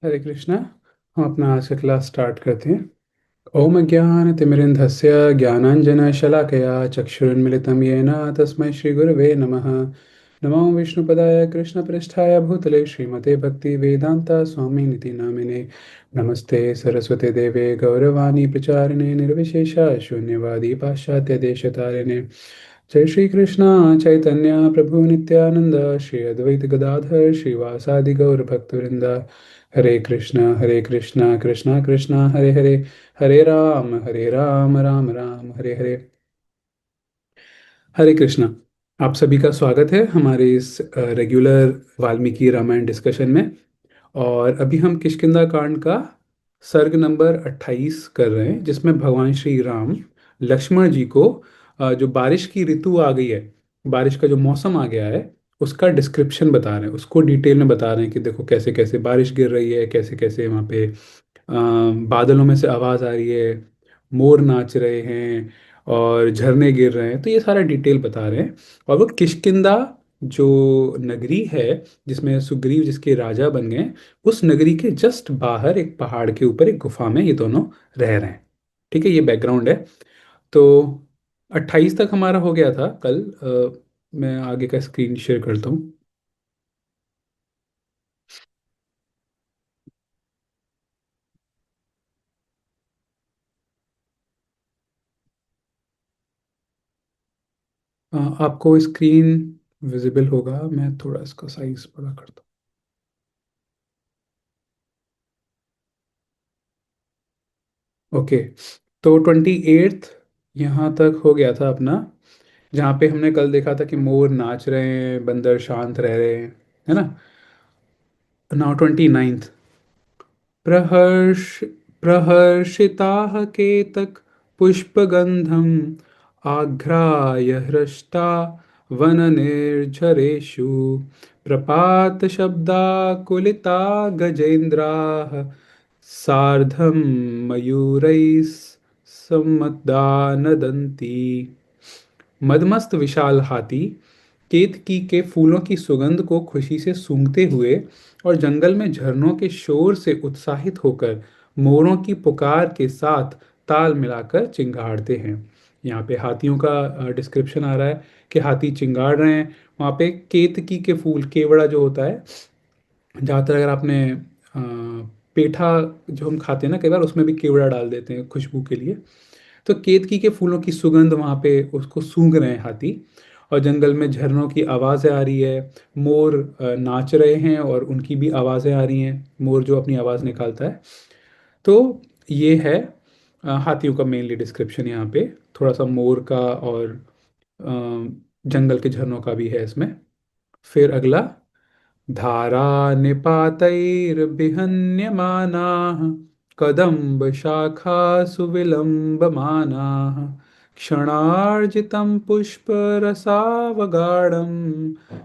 हरे कृष्णा। हम अपना आज का क्लास स्टार्ट करते हैं। ओम अज्ञानतिमिरन्धस्य ज्ञानाञ्जनशलाकया चक्षुरुन्मिलितं येन तस्मै श्रीगुरवे नमः। नमो विष्णुपदाय कृष्णप्रेष्ठाय भूतले श्रीमते भक्तिवेदान्ता स्वामिनिति नामिने। नमस्ते सरस्वते देवे गौरवाणी प्रचारिणे निर्विशेष शून्यवादी पाश्चात्यदेशतारिणे। जय श्री कृष्ण चैतन्य प्रभु नित्यानंद श्री अद्वैत गदाधर श्रीवासादि गौर भक्तवृंद। हरे कृष्णा कृष्णा कृष्णा हरे हरे, हरे राम राम राम हरे हरे। हरे कृष्णा। आप सभी का स्वागत है हमारे इस रेगुलर वाल्मीकि रामायण डिस्कशन में। और अभी हम किष्किंधा कांड का सर्ग नंबर 28 कर रहे हैं, जिसमें भगवान श्री राम लक्ष्मण जी को जो बारिश की ऋतु आ गई है, बारिश का जो मौसम आ गया है, उसका डिस्क्रिप्शन बता रहे हैं, उसको डिटेल में बता रहे हैं कि देखो कैसे कैसे बारिश गिर रही है, कैसे कैसे वहाँ पे बादलों में से आवाज़ आ रही है, मोर नाच रहे हैं और झरने गिर रहे हैं। तो ये सारा डिटेल बता रहे हैं। और वो किष्किंधा जो नगरी है, जिसमें सुग्रीव जिसके राजा बन गए, उस नगरी के जस्ट बाहर एक पहाड़ के ऊपर एक गुफा में ये दोनों रह रहे हैं। ठीक है, ये बैकग्राउंड है। तो 28 तक हमारा हो गया था कल। मैं आगे का स्क्रीन शेयर करता हूँ। आपको स्क्रीन विजिबल होगा, मैं थोड़ा इसका साइज बड़ा करता हूँ। ओके। तो 28 यहाँ तक हो गया था अपना, जहाँ पे हमने कल देखा था कि मोर नाच रहे हैं, बंदर शांत रह रहे हैं, है ना। नाउ 29। प्रहर्ष प्रहर्षिताः केतक पुष्पगन्धम् आघ्राय हृष्टा वननिर्झरेषु प्रपातशब्दाकुलिता गजेन्द्राः सार्धं मयूरैः सम्मदानदन्ति। मदमस्त विशाल हाथी केतकी के फूलों की सुगंध को खुशी से सूंघते हुए और जंगल में झरनों के शोर से उत्साहित होकर मोरों की पुकार के साथ ताल मिलाकर चिंगाड़ते हैं। यहाँ पे हाथियों का डिस्क्रिप्शन आ रहा है कि हाथी चिंगाड़ रहे हैं। वहाँ पे केतकी के फूल, केवड़ा जो होता है, ज़्यादातर अगर आपने पेठा जो हम खाते हैं ना, कई बार उसमें भी केवड़ा डाल देते हैं खुशबू के लिए। तो केतकी के फूलों की सुगंध वहाँ पे उसको सूंघ रहे हैं हाथी। और जंगल में झरनों की आवाज़ें आ रही है, मोर नाच रहे हैं और उनकी भी आवाज़ें आ रही हैं, मोर जो अपनी आवाज़ निकालता है। तो ये है हाथियों का मेनली डिस्क्रिप्शन यहाँ पे। थोड़ा सा मोर का और जंगल के झरनों का भी है इसमें। फिर अगला, धारा निपातैर्विहन्यमानाः कदम्बशाखासु विलम्बमानाः क्षणार्जितं पुष्परसावगाढं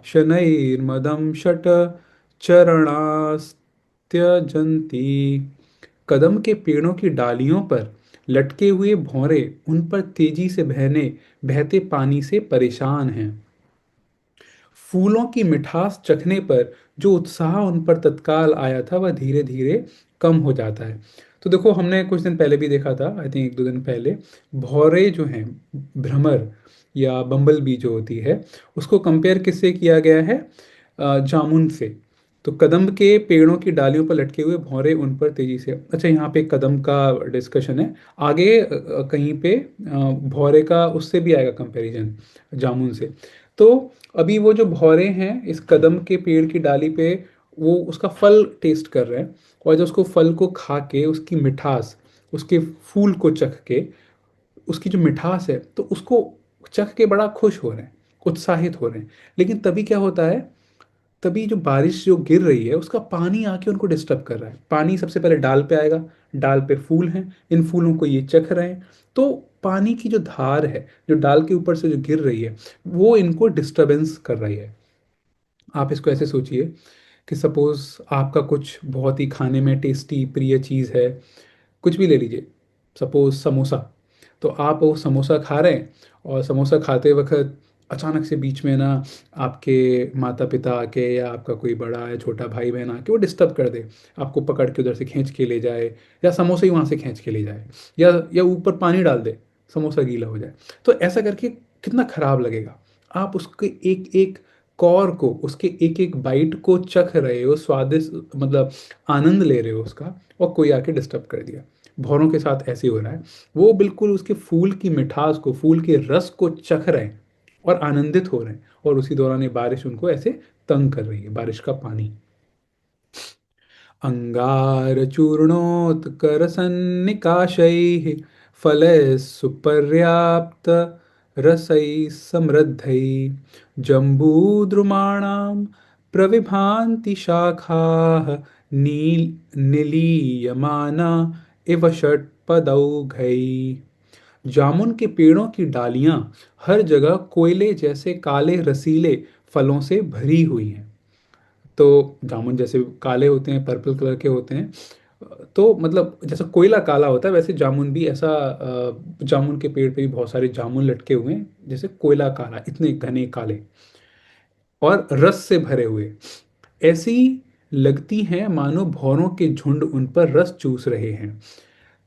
शनैर्मदं षट्चरणास्त्यजन्ति। कदम के पेड़ों की डालियों पर लटके हुए भौरे उन पर तेजी से बहते पानी से परेशान हैं। फूलों की मिठास चखने पर जो उत्साह उन पर तत्काल आया था वह धीरे धीरे कम हो जाता है। तो देखो, हमने कुछ दिन पहले भी देखा था, आई थिंक 1-2 दिन पहले, भौरे जो हैं, भ्रमर या बम्बल बी जो होती है, उसको कंपेयर किससे किया गया है? जामुन से। तो कदम्ब के पेड़ों की डालियों पर लटके हुए भौरे उन पर तेजी से, अच्छा यहाँ पे कदम्ब का डिस्कशन है। आगे कहीं पे भौरे का उससे भी आएगा कंपैरिजन, जामुन से। तो अभी वो जो भौरे हैं इस कदम के पेड़ की डाली पे, वो उसका फल टेस्ट कर रहे हैं। और जब उसको फल को खा के उसकी मिठास, उसके फूल को चख के उसकी जो मिठास है, तो उसको चख के बड़ा खुश हो रहे हैं, उत्साहित हो रहे हैं। लेकिन तभी क्या होता है, तभी जो बारिश जो गिर रही है उसका पानी आके उनको डिस्टर्ब कर रहा है। पानी सबसे पहले डाल पे आएगा, डाल पे फूल हैं, इन फूलों को ये चख रहे हैं। तो पानी की जो धार है जो डाल के ऊपर से जो गिर रही है, वो इनको डिस्टरबेंस कर रही है। आप इसको ऐसे सोचिए कि सपोज आपका कुछ बहुत ही खाने में टेस्टी प्रिय चीज़ है, कुछ भी ले लीजिए, सपोज समोसा। तो आप वो समोसा खा रहे हैं और समोसा खाते वक्त अचानक से बीच में ना आपके माता पिता आके या आपका कोई बड़ा या छोटा भाई बहन आके वो डिस्टर्ब कर दे, आपको पकड़ के उधर से खींच के ले जाए, या समोसे ही वहाँ से खींच के ले जाए, या ऊपर पानी डाल दे, समोसा गीला हो जाए। तो ऐसा करके कितना खराब लगेगा। आप उसके एक एक कौर को, उसके एक एक बाइट को चख रहे हो, स्वादिष्ट मतलब आनंद ले रहे हो उसका, और कोई आके डिस्टर्ब कर दिया। भौरों के साथ ऐसे हो रहा है। वो बिल्कुल उसके फूल की मिठास को, फूल के रस को चख रहे हैं और आनंदित हो रहे हैं, और उसी दौरान ये बारिश उनको ऐसे तंग कर रही है, बारिश का पानी। अंगारचूर्णोत्कर्षन्निकाशैः फलैः सुपर्याप्त रसैः समृद्धैः जम्बूद्रुमाणां प्रविभान्ति शाखाः निलीयमाना इव षट्पदौघैः। जामुन के पेड़ों की डालियां हर जगह कोयले जैसे काले रसीले फलों से भरी हुई हैं। तो जामुन जैसे काले होते हैं, पर्पल कलर के होते हैं, तो मतलब जैसा कोयला काला होता है, वैसे जामुन भी ऐसा, जामुन के पेड़ पे भी बहुत सारे जामुन लटके हुए हैं, जैसे कोयला काला, इतने घने काले और रस से भरे हुए। ऐसी लगती हैं मानो भौरों के झुंड उन पर रस चूस रहे हैं।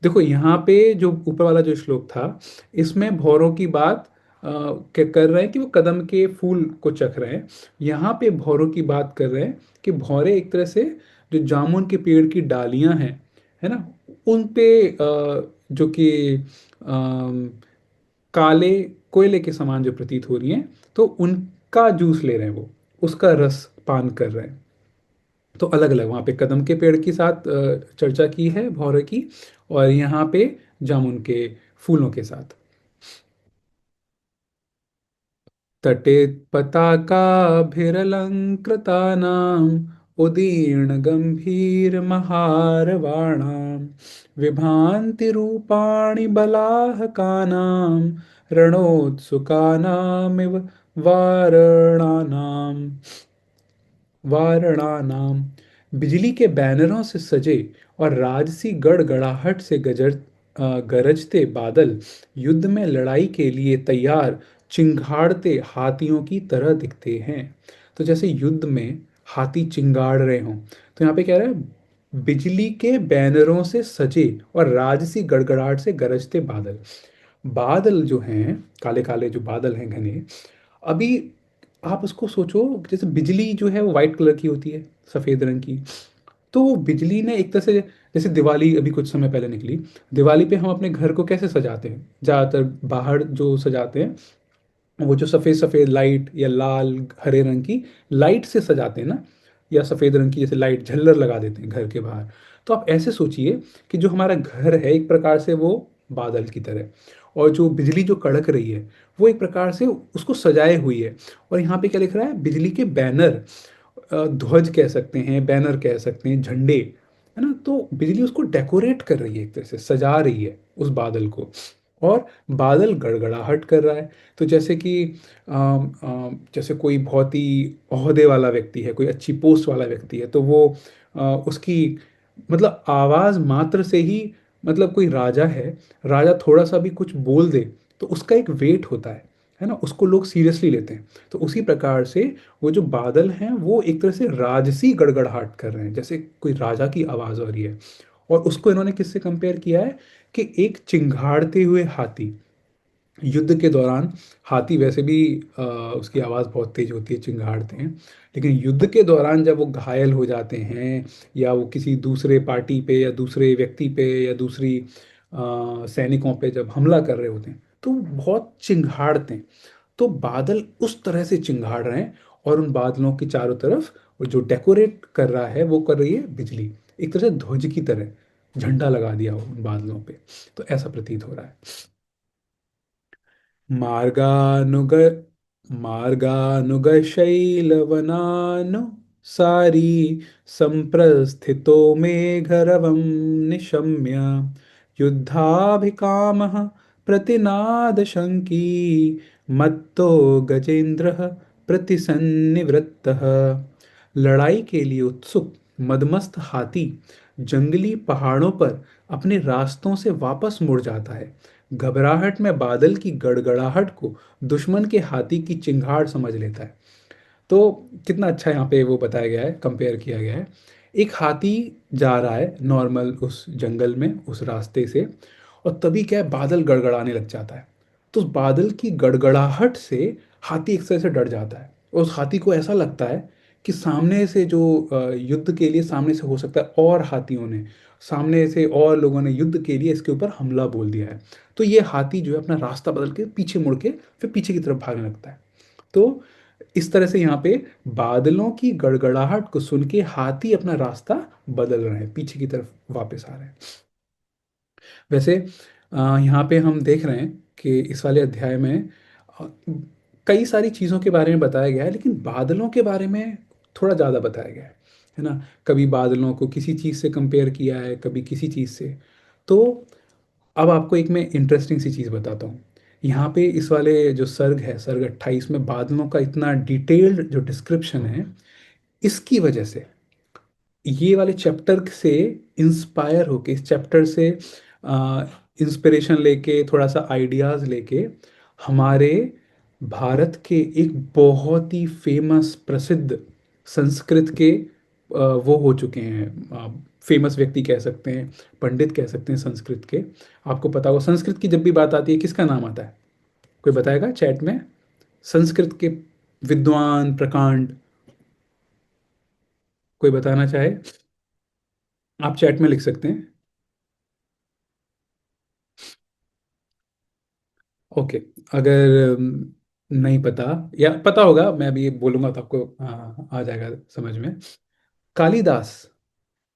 देखो यहाँ पे जो ऊपर वाला जो श्लोक था, इसमें भौरों की बात क्या कर रहे हैं कि वो कदम के फूल को चख रहे हैं। यहाँ पे भौरों की बात कर रहे हैं कि भौरे एक तरह से जो जामुन के पेड़ की डालियां हैं, है ना, उन पे जो कि अम, काले कोयले के समान जो प्रतीत हो रही हैं, तो उनका जूस ले रहे हैं, वो उसका रस पान कर रहे हैं। तो अलग अलग वहाँ पे कदम के पेड़ के साथ चर्चा की है भौरे की, और यहाँ पे जामुन के फूलों के साथ। तटे पताकाभिरलङ्कृतानाम् उदीर्णगम्भीरमहारवाणां विभान्ति रूपाणि बलाहकानां रणोत्सुकानामिव वारणानाम् वारणानाम। बिजली के बैनरों से सजे और राजसी गड़गड़ाहट से गरजते बादल युद्ध में लड़ाई के लिए तैयार चिंगाड़ते हाथियों की तरह दिखते हैं। तो जैसे युद्ध में हाथी चिंगाड़ रहे हों, तो यहाँ पे कह रहा है बिजली के बैनरों से सजे और राजसी गड़गड़ाहट से गरजते बादल। बादल जो हैं, काले काले जो बादल हैं घने, अभी आप उसको सोचो, जैसे बिजली जो है वो वाइट कलर की होती है, सफ़ेद रंग की। तो वो बिजली ने एक तरह से, जैसे दिवाली अभी कुछ समय पहले निकली, दिवाली पे हम अपने घर को कैसे सजाते हैं, ज़्यादातर बाहर जो सजाते हैं, वो जो सफ़ेद सफ़ेद लाइट या लाल हरे रंग की लाइट से सजाते हैं ना, या सफ़ेद रंग की जैसे लाइट झल्लर लगा देते हैं घर के बाहर। तो आप ऐसे सोचिए कि जो हमारा घर है एक प्रकार से वो बादल की तरह, और जो बिजली जो कड़क रही है वो एक प्रकार से उसको सजाए हुई है। और यहाँ पे क्या लिख रहा है, बिजली के बैनर, ध्वज कह सकते हैं, बैनर कह सकते हैं, झंडे, है ना, तो बिजली उसको डेकोरेट कर रही है, एक तरह से सजा रही है उस बादल को। और बादल गड़गड़ाहट कर रहा है। तो जैसे कि जैसे कोई बहुत ही ओहदे वाला व्यक्ति है, कोई अच्छी पोस्ट वाला व्यक्ति है, तो वो उसकी मतलब आवाज़ मात्र से ही, मतलब कोई राजा है, राजा थोड़ा सा भी कुछ बोल दे तो उसका एक वेट होता है ना, उसको लोग सीरियसली लेते हैं। तो उसी प्रकार से वो जो बादल हैं वो एक तरह से राजसी गड़गड़ाहट कर रहे हैं, जैसे कोई राजा की आवाज़ हो रही है। और उसको इन्होंने किससे कंपेयर किया है कि एक चिंगाड़ते हुए हाथी। युद्ध के दौरान हाथी वैसे भी उसकी आवाज़ बहुत तेज होती है, चिंगाड़ते हैं, लेकिन युद्ध के दौरान जब वो घायल हो जाते हैं, या वो किसी दूसरे पार्टी पे या दूसरे व्यक्ति पे या दूसरी सैनिकों पे जब हमला कर रहे होते हैं, तो वो बहुत चिंगाड़ते हैं। तो बादल उस तरह से चिंगाड़ रहे हैं, और उन बादलों की चारों तरफ वो जो डेकोरेट कर रहा है वो कर रही है बिजली, एक तरह से ध्वज की तरह झंडा लगा दिया हो उन बादलों पे। तो ऐसा प्रतीत हो रहा है। मार्गानुग मार्गानुगशैलवनानुसारी सम्प्रस्थितो मेघरवं निशम्य युद्धाभिकामः प्रतिनादशङ्की मत्तो गजेन्द्रः प्रतिसन्निवृत्तः। लड़ाई के लिए उत्सुक मदमस्त हाथी जंगली पहाड़ों पर अपने रास्तों से वापस मुड़ जाता है, घबराहट में बादल की गड़गड़ाहट को दुश्मन के हाथी की चिंगाड़ समझ लेता है। तो कितना अच्छा यहाँ पे वो बताया गया है, कंपेयर किया गया है। एक हाथी जा रहा है नॉर्मल उस जंगल में उस रास्ते से, और तभी क्या है, बादल गड़गड़ाने लग जाता है। तो उस बादल की गड़गड़ाहट से हाथी एक तरह से डर जाता है, और उस हाथी को ऐसा लगता है कि सामने से जो युद्ध के लिए सामने से हो सकता है और हाथियों ने, सामने से और लोगों ने युद्ध के लिए इसके ऊपर हमला बोल दिया है। तो ये हाथी जो है अपना रास्ता बदल के पीछे मुड़ के फिर पीछे की तरफ भागने लगता है। तो इस तरह से यहाँ पे बादलों की गड़गड़ाहट को सुन के हाथी अपना रास्ता बदल रहे हैं, पीछे की तरफ वापस आ रहे हैं। वैसे यहाँ पे हम देख रहे हैं कि इस वाले अध्याय में अ, कई सारी चीज़ों के बारे में बताया गया है, लेकिन बादलों के बारे में थोड़ा ज़्यादा बताया गया है ना। कभी बादलों को किसी चीज़ से कंपेयर किया है, कभी किसी चीज़ से। तो अब आपको एक मैं इंटरेस्टिंग सी चीज़ बताता हूँ। यहाँ पे इस वाले जो सर्ग है, सर्ग 28 में बादलों का इतना डिटेल्ड जो डिस्क्रिप्शन है, इसकी वजह से ये वाले चैप्टर से इंस्पायर होके, इस चैप्टर से इंस्पिरेशन लेके, थोड़ा सा आइडियाज़ लेके, हमारे भारत के एक बहुत ही फेमस प्रसिद्ध संस्कृत के वो हो चुके हैं, फेमस व्यक्ति कह सकते हैं, पंडित कह सकते हैं संस्कृत के। आपको पता होगा संस्कृत की जब भी बात आती है किसका नाम आता है? कोई बताएगा चैट में? संस्कृत के विद्वान, प्रकांड, कोई बताना चाहे? आप चैट में लिख सकते हैं। ओके। अगर नहीं पता या पता होगा, मैं अभी बोलूंगा तो आपको आ जाएगा समझ में। कालिदास।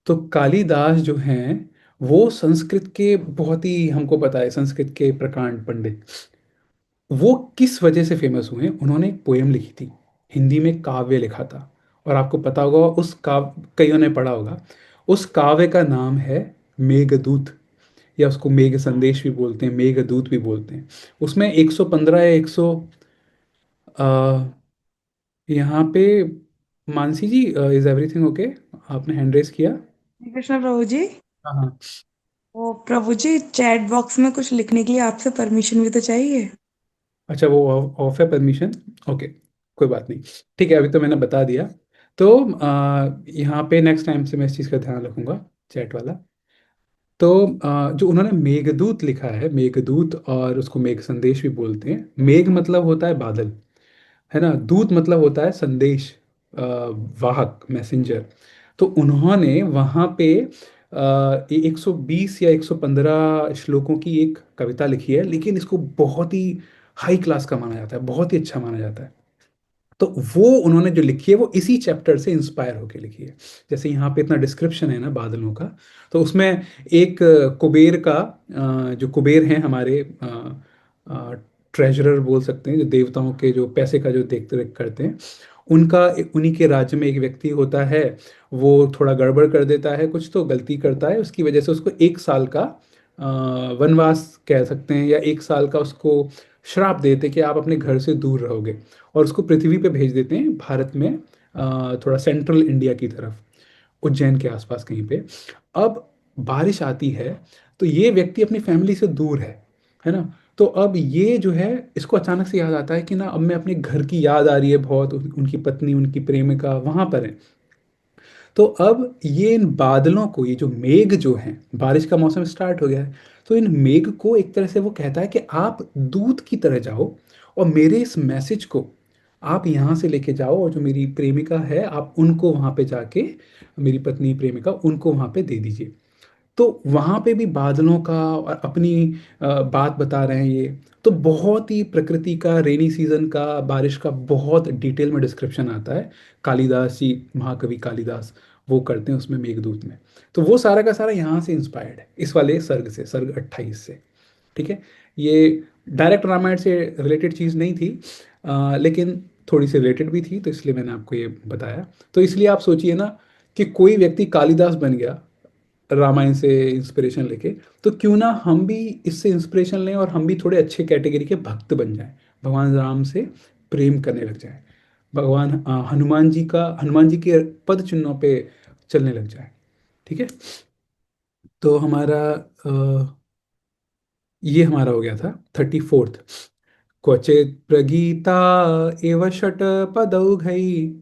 तो कालिदास जो हैं, वो संस्कृत के बहुत ही, हमको पता है, संस्कृत के प्रकांड पंडित। वो किस वजह से फेमस हुए? उन्होंने एक पोयम लिखी थी, हिंदी में काव्य लिखा था। और आपको पता होगा उस काव्य, कईयों ने पढ़ा होगा, उस काव्य का नाम है मेघदूत, या उसको मेघ संदेश भी बोलते हैं, मेघदूत भी बोलते हैं। उसमें 115 या 100, यहाँ पे, मानसी जी, इज एवरीथिंग ओके? आपने हैंड रेस किया। हरे कृष्णा प्रभु जी। हाँ हाँ। वो प्रभु जी, चैट बॉक्स में कुछ लिखने के लिए आपसे परमिशन भी तो चाहिए। अच्छा, वो ऑफ है परमिशन? ओके, कोई बात नहीं। ठीक है, अभी तो मैंने बता दिया। तो यहाँ पे नेक्स्ट टाइम से मैं इस चीज़ का ध्यान रखूंगा, चैट वाला। तो जो उन्होंने मेघदूत लिखा है, मेघदूत, और उसको मेघ संदेश भी बोलते हैं। मेघ मतलब होता है बादल, है ना। दूत मतलब होता है संदेश, अ, वाहक, मैसेंजर। तो उन्होंने वहाँ पे 120 या 115 श्लोकों की एक कविता लिखी है, लेकिन इसको बहुत ही हाई क्लास का माना जाता है, बहुत ही अच्छा माना जाता है। तो वो उन्होंने जो लिखी है वो इसी चैप्टर से इंस्पायर होकर लिखी है। जैसे यहाँ पे इतना डिस्क्रिप्शन है ना बादलों का, तो उसमें एक कुबेर का, जो कुबेर हैं हमारे ट्रेजरर बोल सकते हैं, जो देवताओं के जो पैसे का जो देख रेख करते हैं, उनका, उन्हीं के राज्य में एक व्यक्ति होता है। वो थोड़ा गड़बड़ कर देता है, कुछ तो गलती करता है, उसकी वजह से उसको 1 साल का वनवास कह सकते हैं, या 1 साल का उसको श्राप देते हैं कि आप अपने घर से दूर रहोगे। और उसको पृथ्वी पे भेज देते हैं, भारत में, थोड़ा सेंट्रल इंडिया की तरफ, उज्जैन के आसपास कहीं पे। अब बारिश आती है, तो ये व्यक्ति अपनी फैमिली से दूर है ना। तो अब ये जो है, इसको अचानक से याद आता है कि ना, अब मैं अपने घर की याद आ रही है बहुत, उनकी पत्नी, उनकी प्रेमिका वहां पर है। तो अब ये इन बादलों को, ये जो मेघ जो हैं, बारिश का मौसम स्टार्ट हो गया है, तो इन मेघ को एक तरह से वो कहता है कि आप दूत की तरह जाओ, और मेरे इस मैसेज को आप यहाँ से लेके जाओ, और जो मेरी प्रेमिका है आप उनको वहाँ पे जाके, मेरी पत्नी प्रेमिका, उनको वहाँ पे दे दीजिए। तो वहाँ पे भी बादलों का और अपनी बात बता रहे हैं ये। तो बहुत ही प्रकृति का, रेनी सीजन का, बारिश का बहुत डिटेल में डिस्क्रिप्शन आता है। कालिदास जी, महाकवि कालिदास, वो करते हैं उसमें मेघदूत में। तो वो सारा का सारा यहाँ से इंस्पायर्ड है, इस वाले सर्ग से, सर्ग 28 से। ठीक है। ये डायरेक्ट रामायण से रिलेटेड चीज़ नहीं थी, लेकिन थोड़ी सी रिलेटेड भी थी, तो इसलिए मैंने आपको ये बताया। तो इसलिए आप सोचिए ना, कि कोई व्यक्ति कालिदास बन गया रामायण से इंस्पिरेशन लेके, तो क्यों ना हम भी इससे इंस्पिरेशन लें, और हम भी थोड़े अच्छे कैटेगरी के भक्त बन जाएं, भगवान राम से प्रेम करने लग जाएं, भगवान हनुमान जी के पद चिन्हों पे चलने लग जाएं। ठीक है। तो हमारा ये हमारा हो गया था 34th। क्वचित प्रगीता एव षट पदौघै।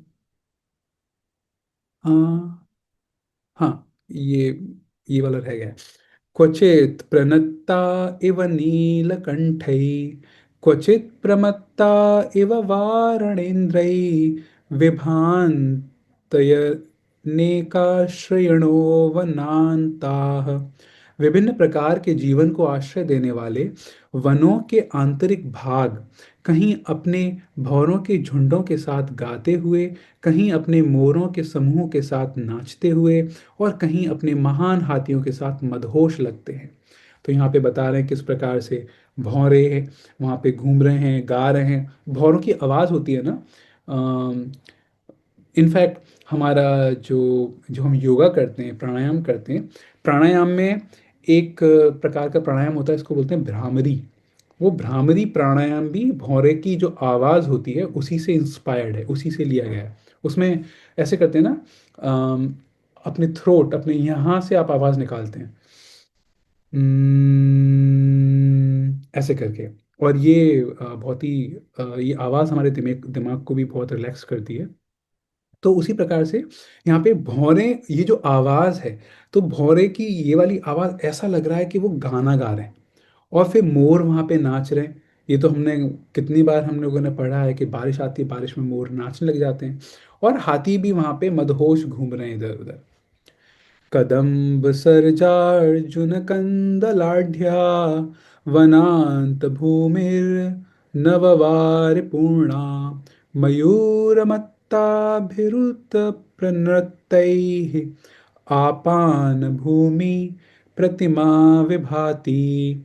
हाँ, हाँ, ये वाला रह गया। क्वचित् प्रणत्ता इव नीलकण्ठै, क्वचित् प्रमत्ता इव वारणेन्द्रै, विभान्तयनेकाश्रयणो वनान्ताः। विभिन्न प्रकार के जीवन को आश्रय देने वाले वनों के आंतरिक भाग कहीं अपने भौरों के झुंडों के साथ गाते हुए, कहीं अपने मोरों के समूह के साथ नाचते हुए, और कहीं अपने महान हाथियों के साथ मदहोश लगते हैं। तो यहाँ पे बता रहे हैं किस प्रकार से भौरे वहाँ पे घूम रहे हैं, गा रहे हैं। भौरों की आवाज़ होती है ना, इनफैक्ट हमारा जो जो हम योगा करते हैं, प्राणायाम करते हैं, प्राणायाम में एक प्रकार का प्राणायाम होता है, इसको बोलते हैं भ्रामरी। वो भ्रामरी प्राणायाम भी भौरे की जो आवाज़ होती है उसी से इंस्पायर्ड है, उसी से लिया गया है। उसमें ऐसे करते हैं ना, अम, अपने थ्रोट, अपने यहाँ से आप आवाज़ निकालते हैं, ऐसे करके। और ये बहुत ही ये आवाज़ हमारे दिमाग दिमाग को भी बहुत रिलैक्स करती है। तो उसी प्रकार से यहाँ पे भौरे, ये जो आवाज़ है, तो भौरे की ये वाली आवाज़ ऐसा लग रहा है कि वो गाना गा रहे हैं। और फिर मोर वहाँ पे नाच रहे हैं। ये तो हमने कितनी बार हम लोगों ने पढ़ा है कि बारिश आती है, बारिश में मोर नाचने लग जाते हैं। और हाथी भी वहाँ पे मदहोश घूम रहे हैं इधर उधर। कदम्ब सर्जार्जुन कंदलाढ्या वनांत भूमिर नववार पूर्णा मयूरमत्ताभिरुत प्रनृतैः आपान भूमि प्रतिमा विभाति।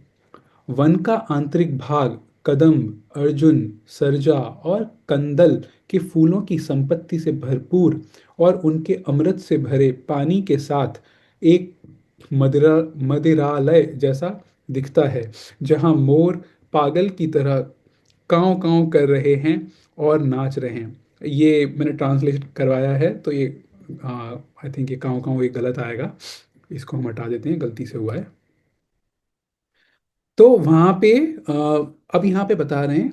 वन का आंतरिक भाग कदम्ब, अर्जुन, सरजा और कंदल के फूलों की संपत्ति से भरपूर और उनके अमृत से भरे पानी के साथ एक मदिरालय जैसा दिखता है, जहां मोर पागल की तरह कांव कांव कर रहे हैं और नाच रहे हैं। ये मैंने ट्रांसलेट करवाया है, तो ये आई थिंक ये कांव कांव ये गलत आएगा, इसको हम हटा देते हैं, गलती से हुआ है। तो वहाँ पे अब यहाँ पे बता रहे हैं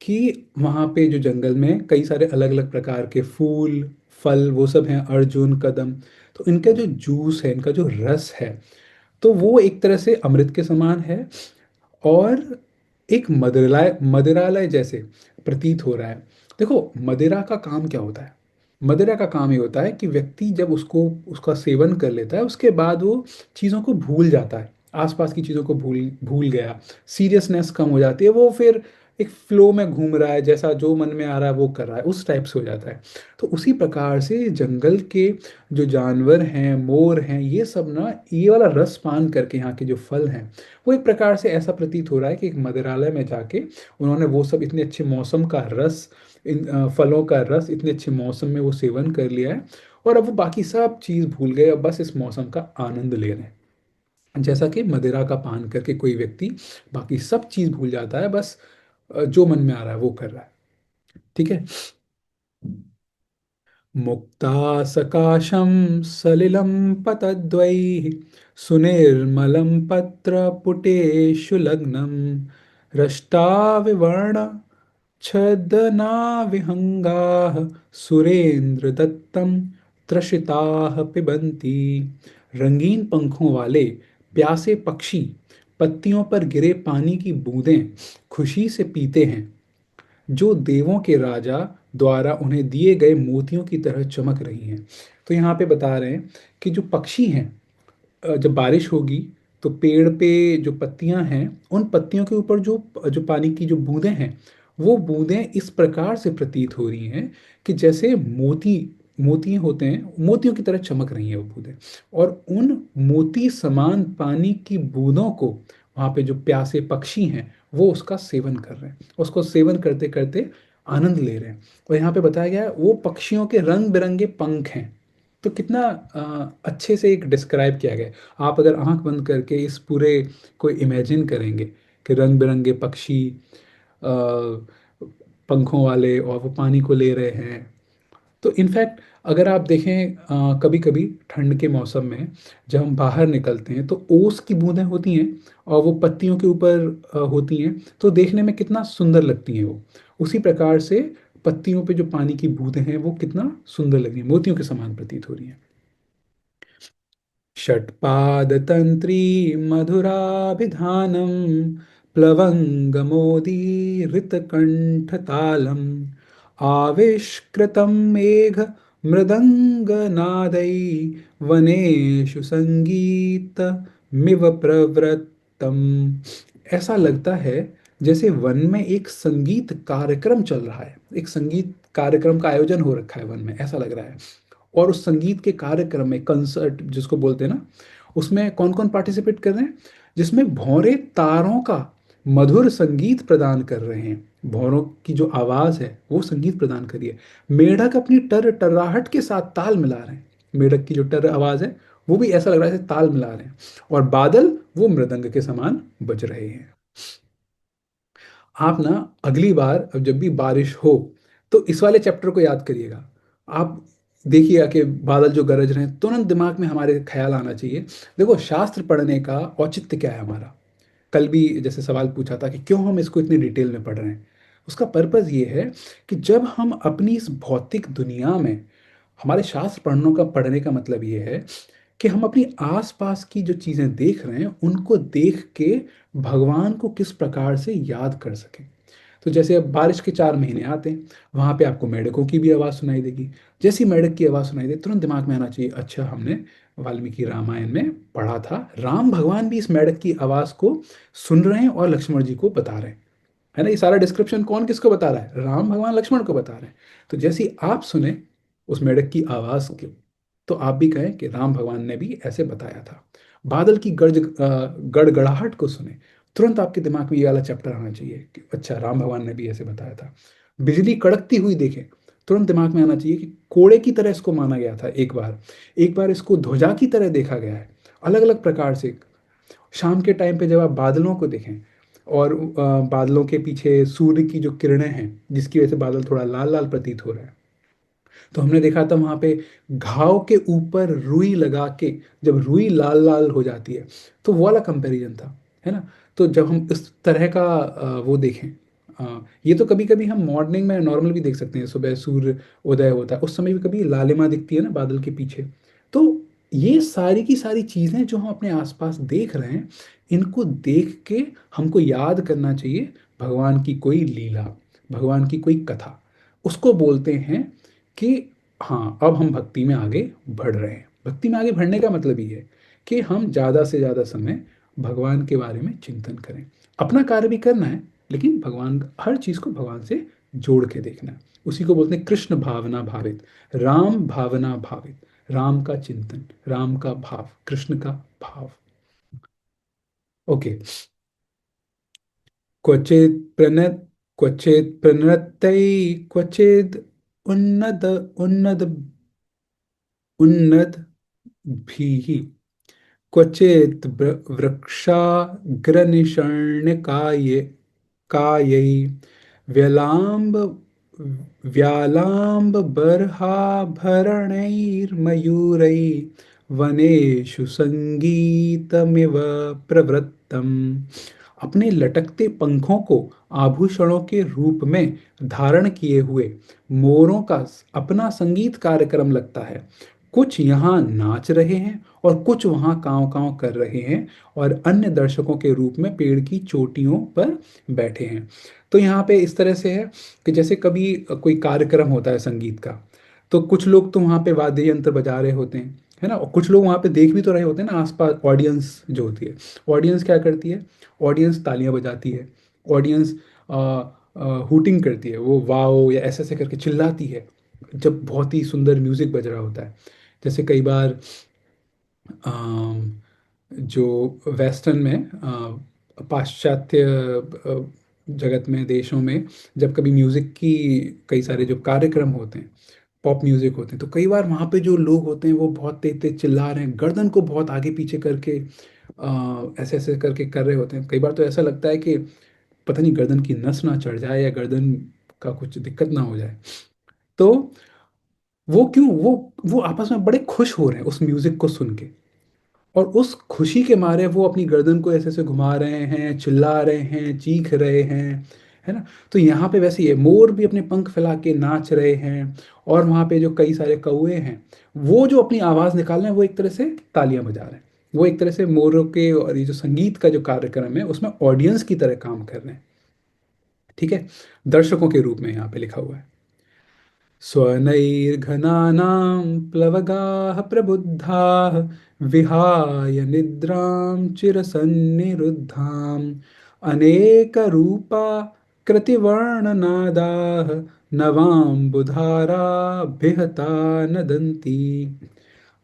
कि वहाँ पे जो जंगल में कई सारे अलग अलग प्रकार के फूल, फल, वो सब हैं, अर्जुन, कदम। तो इनका जो जूस है, इनका जो रस है, तो वो एक तरह से अमृत के समान है। और एक मदिरालय मदिरालय जैसे प्रतीत हो रहा है। देखो, मदिरा का काम क्या होता है? मदिरा का काम ये होता है कि व्यक्ति जब उसको उसका सेवन कर लेता है, उसके बाद वो चीज़ों को भूल जाता है, आसपास की चीज़ों को भूल भूल गया, सीरियसनेस कम हो जाती है, वो फिर एक फ्लो में घूम रहा है, जैसा जो मन में आ रहा है वो कर रहा है, उस टाइप से हो जाता है। तो उसी प्रकार से जंगल के जो जानवर हैं, मोर हैं, ये सब ना ये वाला रस पान करके, यहाँ के जो फल हैं, वो एक प्रकार से ऐसा प्रतीत हो रहा है कि एक मदिरालय में जाके उन्होंने वो सब इतने अच्छे मौसम का रस, इन फलों का रस इतने अच्छे मौसम में वो सेवन कर लिया है, और अब वो बाकी सब चीज़ भूल गए, अब बस इस मौसम का आनंद ले रहे हैं। जैसा कि मदिरा का पान करके कोई व्यक्ति बाकी सब चीज़ भूल जाता है, बस जो मन में आ रहा है वो कर रहा है। ठीक है। मुक्ता सकाशं सलिलं पतद्वैः सुनिर्मलं पत्रपुटेषु लग्नं रष्टाविवर्ण छदनाविहंगाः सुरेंद्रदत्तं त्रषिताः पिबन्ति। रंगीन पंखों वाले प्यासे पक्षी पत्तियों पर गिरे पानी की बूंदें खुशी से पीते हैं, जो देवों के राजा द्वारा उन्हें दिए गए मोतियों की तरह चमक रही हैं। तो यहाँ पे बता रहे हैं कि जो पक्षी हैं, जब बारिश होगी तो पेड़ पे जो पत्तियां हैं, उन पत्तियों के ऊपर जो जो पानी की जो बूंदें हैं, वो बूंदें इस प्रकार से प्रतीत हो रही हैं कि जैसे मोती, मोती होते हैं, मोतियों की तरह चमक रही हैं वो बूंदें। और उन मोती समान पानी की बूंदों को वहाँ पे जो प्यासे पक्षी हैं वो उसका सेवन कर रहे हैं, उसको सेवन करते करते आनंद ले रहे हैं। और यहाँ पे बताया गया है वो पक्षियों के रंग बिरंगे पंख हैं। तो कितना अच्छे से एक डिस्क्राइब किया गया है। आप अगर आंख बंद करके इस पूरे को इमेजिन करेंगे कि रंग बिरंगे पक्षी पंखों वाले और वो पानी को ले रहे हैं, तो इनफैक्ट अगर आप देखें कभी कभी ठंड के मौसम में जब हम बाहर निकलते हैं तो ओस की बूंदें होती हैं और वो पत्तियों के ऊपर होती हैं, तो देखने में कितना सुंदर लगती हैं वो। उसी प्रकार से पत्तियों पे जो पानी की बूंदें हैं वो कितना सुंदर लग रही हैं, मोतियों के समान प्रतीत हो रही हैं। षट्पादतन्त्री मधुराभिधानं प्लवङ्गमोदीरितकण्ठतालम् आविष्कृतं मेघ मृदङ्गनादै वनेषु संगीतमिव प्रवृत्तम्। ऐसा लगता है जैसे वन में एक संगीत कार्यक्रम चल रहा है, एक संगीत कार्यक्रम का आयोजन हो रखा है वन में, ऐसा लग रहा है। और उस संगीत के कार्यक्रम में, कंसर्ट जिसको बोलते हैं ना, उसमें कौन कौन पार्टिसिपेट कर रहे हैं? जिसमें भौरे तारों का मधुर संगीत प्रदान कर रहे हैं। भौरों की जो आवाज है वो संगीत प्रदान कर रही है। मेढक अपनी टर टराहट के साथ ताल मिला रहे हैं। मेढक की जो टर आवाज है वो भी ऐसा लग रहा है जैसे ताल मिला रहे हैं। और बादल वो मृदंग के समान बज रहे हैं। आप ना अगली बार अब जब भी बारिश हो तो इस वाले चैप्टर को याद करिएगा। आप देखिएगा कि बादल जो गरज रहे हैं, तुरंत दिमाग में हमारे ख्याल आना चाहिए। देखो, शास्त्र पढ़ने का औचित्य क्या है हमारा? कल भी जैसे सवाल पूछा था कि क्यों हम इसको इतनी डिटेल में पढ़ रहे हैं। उसका पर्पज़ ये है कि जब हम अपनी इस भौतिक दुनिया में, हमारे शास्त्र पढ़ने का मतलब ये है कि हम अपनी आसपास की जो चीज़ें देख रहे हैं उनको देख के भगवान को किस प्रकार से याद कर सकें। तो जैसे अब बारिश के 4 महीने आते हैं, वहाँ पे आपको मेढकों की भी आवाज़ सुनाई देगी। जैसी मेढक की आवाज़ सुनाई दे तुरंत दिमाग में आना चाहिए, अच्छा हमने वाल्मीकि रामायण में पढ़ा था, राम भगवान भी इस मेढक की आवाज़ को सुन रहे हैं और लक्ष्मण जी को बता रहे हैं। है ना? ये सारा डिस्क्रिप्शन कौन किसको बता रहा है? राम भगवान लक्ष्मण को बता रहे हैं। तो जैसी आप सुने उस मेढक की आवाज़ की, तो आप भी कहें कि राम भगवान ने भी ऐसे बताया था। बादल की गड़गड़ाहट को सुने, तुरंत आपके दिमाग में ये वाला चैप्टर आना चाहिए कि अच्छा राम भगवान ने भी ऐसे बताया था। बिजली कड़कती हुई देखें, तुरंत दिमाग में आना चाहिए कि कोड़े की तरह इसको माना गया था एक बार, एक बार इसको ध्वजा की तरह देखा गया है। अलग अलग प्रकार से शाम के टाइम पे जब आप बादलों को देखें और बादलों के पीछे सूर्य की जो किरणें हैं जिसकी वजह से बादल थोड़ा लाल लाल प्रतीत हो रहा है, तो हमने देखा था वहाँ पे घाव के ऊपर रुई लगा के जब रुई लाल लाल हो जाती है, तो वो वाला कंपैरिजन था। है ना? तो जब हम इस तरह का वो देखें, ये तो कभी कभी हम मॉर्निंग में नॉर्मल भी देख सकते हैं, सुबह सूर्य उदय होता है उस समय भी कभी लालिमा दिखती है ना बादल के पीछे। तो ये सारी की सारी चीज़ें जो हम अपने आसपास देख रहे हैं, इनको देख के हमको याद करना चाहिए भगवान की कोई लीला, भगवान की कोई कथा। उसको बोलते हैं कि हाँ, अब हम भक्ति में आगे बढ़ रहे हैं। भक्ति में आगे बढ़ने का मतलब ये है कि हम ज़्यादा से ज़्यादा समय भगवान के बारे में चिंतन करें। अपना कार्य भी करना है, लेकिन भगवान, हर चीज़ को भगवान से जोड़ के देखना है। उसी को बोलते हैं कृष्ण भावना भावित, राम भावना भावित। राम का चिंतन, राम का भाव, कृष्ण का भाव। ओके। क्वचित् प्रणत क्वचित् प्रणतै क्वचित् उन्नत उन्नत उन्नतभिः क्वचित् वृक्षाग्रनिषण्णकाये कायै व्यलाम्ब व्यालाम्बबर्हाभरणैर्मयूरैः वनेषु संगीतमिव प्रवृत्तम्। अपने लटकते पंखों को आभूषणों के रूप में धारण किए हुए मोरों का अपना संगीत कार्यक्रम लगता है। कुछ यहाँ नाच रहे हैं और कुछ वहाँ कांव कांव कर रहे हैं और अन्य दर्शकों के रूप में पेड़ की चोटियों पर बैठे हैं। तो यहाँ पे इस तरह से है कि जैसे कभी कोई कार्यक्रम होता है संगीत का, तो कुछ लोग तो वहाँ पे वाद्य यंत्र बजा रहे होते हैं, है ना? और कुछ लोग वहाँ पे देख भी तो रहे होते हैं ना, आसपास ऑडियंस जो होती है। ऑडियंस क्या करती है? ऑडियंस तालियां बजाती है। ऑडियंस हुटिंग करती है, वो वाओ या ऐसे ऐसे करके चिल्लाती है जब बहुत ही सुंदर म्यूजिक बज रहा होता है। जैसे कई बार अम, जो वेस्टर्न में पाश्चात्य जगत में, देशों में, जब कभी म्यूज़िक की कई सारे जो कार्यक्रम होते हैं, पॉप म्यूज़िक होते हैं, तो कई बार वहाँ पे जो लोग होते हैं वो बहुत तेज तेज चिल्ला रहे हैं, गर्दन को बहुत आगे पीछे करके ऐसे ऐसे करके कर रहे होते हैं। कई बार तो ऐसा लगता है कि पता नहीं गर्दन की नस ना चढ़ जाए या गर्दन का कुछ दिक्कत ना हो जाए। तो वो क्यों, वो आपस में बड़े खुश हो रहे हैं उस म्यूजिक को सुन के। और उस खुशी के मारे वो अपनी गर्दन को ऐसे ऐसे घुमा रहे हैं, चिल्ला रहे हैं, चीख रहे हैं, है ना। तो यहाँ पे वैसे ही है, मोर भी अपने पंख फैला के नाच रहे हैं। और वहाँ पे जो कई सारे कौवे हैं, वो जो अपनी आवाज़ निकाल रहे हैं, वो एक तरह से तालियां बजा रहे हैं। वो एक तरह से मोरों के और ये जो संगीत का जो कार्यक्रम है उसमें ऑडियंस की तरह काम कर रहे हैं। ठीक है, दर्शकों के रूप में यहाँ पे लिखा हुआ है। स्वनैर्घनानां प्लवगाः प्रबुद्धाः विहाय निद्रां चिरसन्निरुद्धाम् अनेकरूपा कृतिवर्णनादाः नवाम्बुधाराभिहता नदन्ति।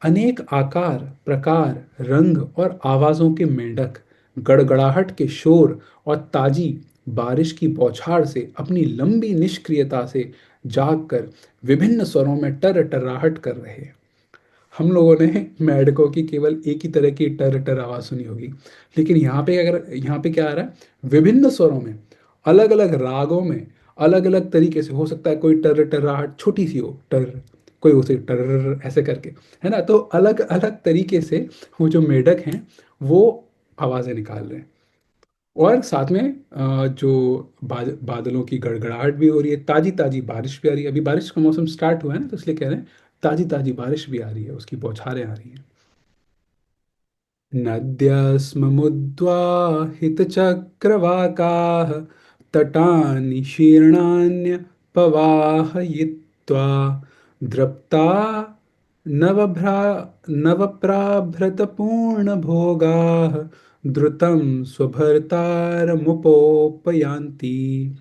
अनेक आकार, प्रकार, रंग और आवाजों के मेंढक गड़गड़ाहट के शोर और ताजी बारिश की बौछार से अपनी लंबी निष्क्रियता से जागकर विभिन्न स्वरों में टर टराहट कर रहे हैं। हम लोगों ने मेंढकों की केवल एक ही तरह की टर टर आवाज सुनी होगी, लेकिन यहाँ पे क्या आ रहा है, विभिन्न स्वरों में, अलग अलग रागों में, अलग अलग तरीके से। हो सकता है कोई टर टराहट छोटी सी हो, टर, कोई उसे टर ऐसे करके, है ना। तो अलग अलग तरीके से वो जो मेढक हैं वो आवाजें निकाल रहे हैं। और साथ में जो बादलों की गड़गड़ाहट भी हो रही है, ताजी ताजी बारिश भी आ रही है। अभी बारिश का मौसम स्टार्ट हुआ है ना, तो इसलिए कह रहे हैं ताजी ताजी बारिश भी आ रही है, उसकी बौछारें आ रही हैं। नद्यस्ममुद्वाहितचक्रवाकाः तटानि शीर्णान्यपवाहयित्वा द्रप्ता नवभ्रा नवप्राभृतपूर्णभोगाः द्रुतं स्वभर्तारमुपोपयान्ति।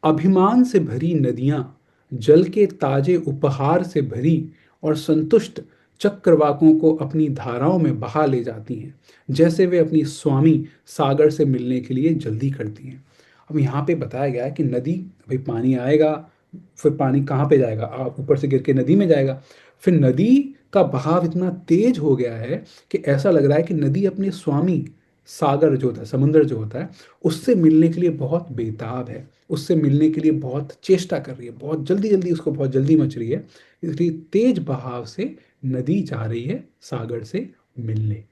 अभिमान से भरी नदियां जल के ताजे उपहार से भरी और संतुष्ट चक्रवाकों को अपनी धाराओं में बहा ले जाती हैं, जैसे वे अपनी स्वामी सागर से मिलने के लिए जल्दी करती हैं। अब यहाँ पे बताया गया है कि नदी, भाई पानी आएगा, फिर पानी कहाँ पे जाएगा, आप ऊपर से गिर के नदी में जाएगा। फिर नदी का बहाव इतना तेज हो गया है कि ऐसा लग रहा है कि नदी अपने स्वामी सागर जो होता है, समुद्र जो होता है, उससे मिलने के लिए बहुत बेताब है, उससे मिलने के लिए बहुत चेष्टा कर रही है, बहुत जल्दी जल्दी, उसको बहुत जल्दी मच रही है। इसलिए तेज बहाव से नदी जा रही है सागर से मिलने।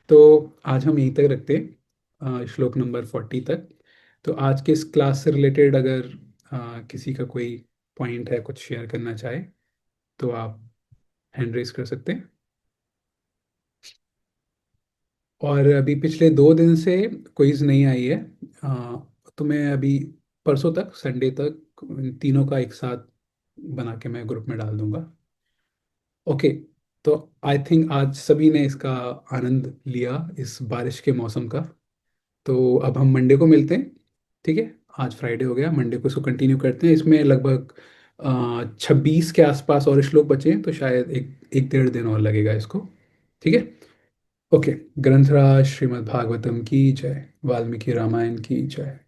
तो आज हम यहीं तक रखते हैं, श्लोक नंबर 40 तक। तो आज के इस क्लास से रिलेटेड अगर किसी का कोई पॉइंट है, कुछ शेयर करना चाहे, तो आप हैंड रेस कर सकते हैं। और अभी पिछले 2 दिन से क्विज नहीं आई है, तो मैं अभी परसों तक, संडे तक, इन तीनों का एक साथ बना के मैं ग्रुप में डाल दूंगा। ओके। तो आई थिंक आज सभी ने इसका आनंद लिया, इस बारिश के मौसम का। तो अब हम मंडे को मिलते हैं। ठीक है, आज फ्राइडे हो गया, मंडे को इसको कंटिन्यू करते हैं। इसमें लगभग 26 के आसपास और श्लोक बचे हैं, तो शायद एक एक डेढ़ दिन और लगेगा इसको। ठीक है। ओके। ग्रंथराज श्रीमद् भागवतम की जय। वाल्मीकि रामायण की जय।